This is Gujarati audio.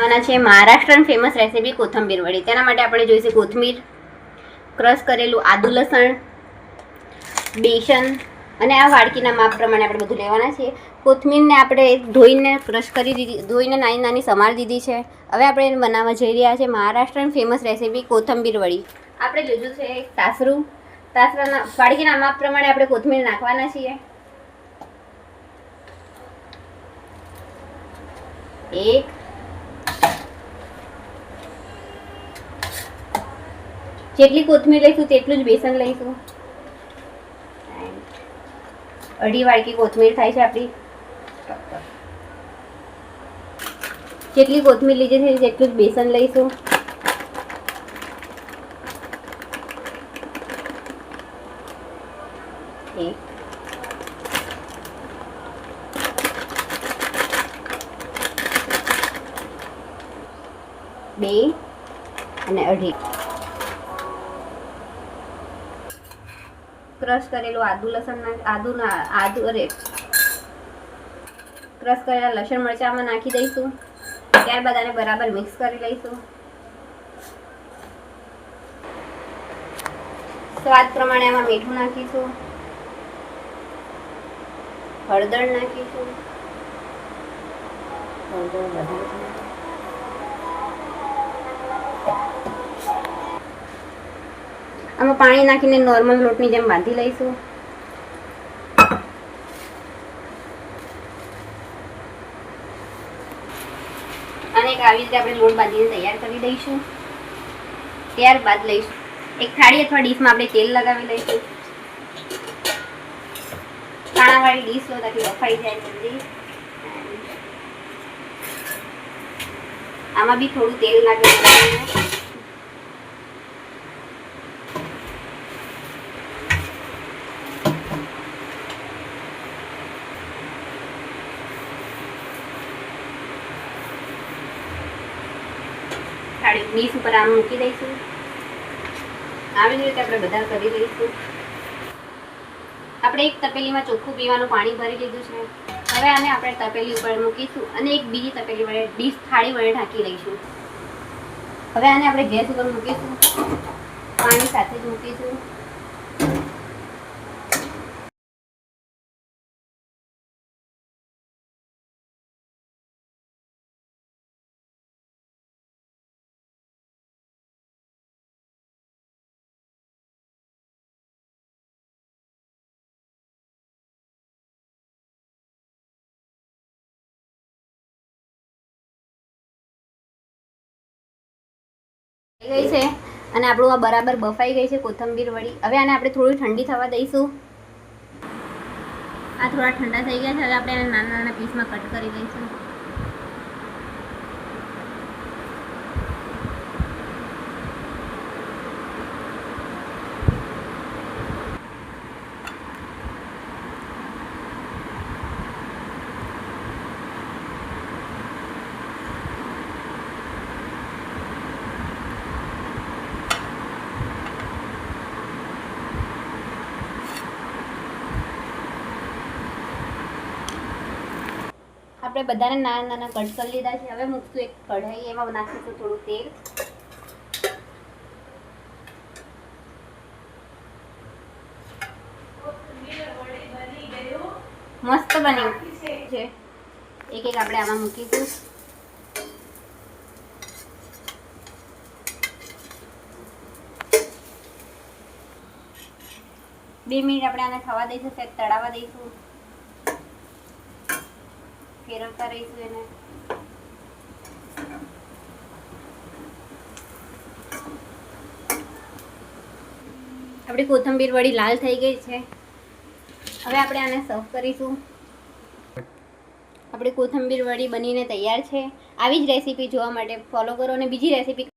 આના છે મહારાષ્ટ્રન ફેમસ રેસીપી કોથંબીર વડી. તેના માટે આપણે જોઈશે કોથમીર, ક્રશ કરેલું આદુ લસણ, બેસન અને આ વાડકીના માપ પ્રમાણે આપણે બધું લેવાના છે. કોથમીરને આપણે ધોઈને ક્રશ કરી દીધી, ધોઈને નાની નાની સમારી દીધી છે. હવે આપણે એને બનાવવા જઈ રહ્યા છે મહારાષ્ટ્રન ફેમસ રેસીપી કોથંબીર વડી. આપણે લીધું છે એક તાસરું. તાસરાના વાડકીના માપ પ્રમાણે આપણે કોથમીર નાખવાના છીએ. એક જેટલી કોથમીર લઈશું તેટલું જ બેસન લઈશું. અઢી વાડકી કોથમીર થાય છે આપણી. જેટલી કોથમીર લીધી છે તેટલું જ બેસન લઈશું. બે અને અઢી ક્રશ કરેલું આદુ લસણ ક્રશ કરેલા લસણ મરચાંમાં નાખી દઈશું. ત્યારબાદ આને બરાબર મિક્સ કરી લઈશું. સ્વાદ પ્રમાણે આમાં મીઠું નાખીશું, હળદર નાખીશું, આમાં પાણી નાખીને નોર્મલ લોટની જેમ બાંધી લઈશું. અને એક આવી રીતે આપણે લોટ બાંધીને તૈયાર કરી દઈશું. ત્યારબાદ લઈશું એક થાળી અથવા ડીશમાં આપણે તેલ લગાવી લઈશું. કાણાવાળી ડીશ લો તાકી બફાઈ જાય જલ્દી. આમાં બી થોડું તેલ નાખી ડીશ ઉપર આમ મૂકી દઈશું. આવી રીતે આપણે બધા કરી લઈશું. આપણે એક તપેલીમાં ચોખ્ખું પીવાનું પાણી ભરી લીધું છે. હવે આને આપણે તપેલી ઉપર મૂકીશું અને એક બીજી તપેલી વડે ડીશ થાળી વડે ઢાંકી લઈશું. હવે આને આપણે ગેસ ઉપર મૂકીશું, પાણી સાથે જ મૂકીશું. ગઈ છે અને આપણું આ બરાબર બફાઈ ગઈ છે કોથંબીર વડી. હવે આને આપણે થોડી ઠંડી થવા દઈશું. આ થોડા ઠંડા થઈ ગયા છે. હવે આપણે આને નાના નાના પીસમાં કટ કરી દઈશું. આપણે બધાને નાના નાના કટ કરી લીધા છે. હવે મૂકશું એક કઢાઈ, એમાં નાખીશું થોડું તેલ. મસ્ત બન્યું છે. એક એક આપણે આમાં મૂકીશું. 2 મિનિટ આપણે આને થવા દઈશું, સેટ તળાવવા દઈશું. ફેરવતા રહીશું એને. આપણી કોથંબીર વડી લાલ થઈ ગઈ છે. હવે આપણે આને સર્વ કરીશું. આપણી કોથંબીર વડી બનીને તૈયાર છે. આવી જ રેસીપી જોવા માટે ફોલો કરો અને બીજી રેસીપી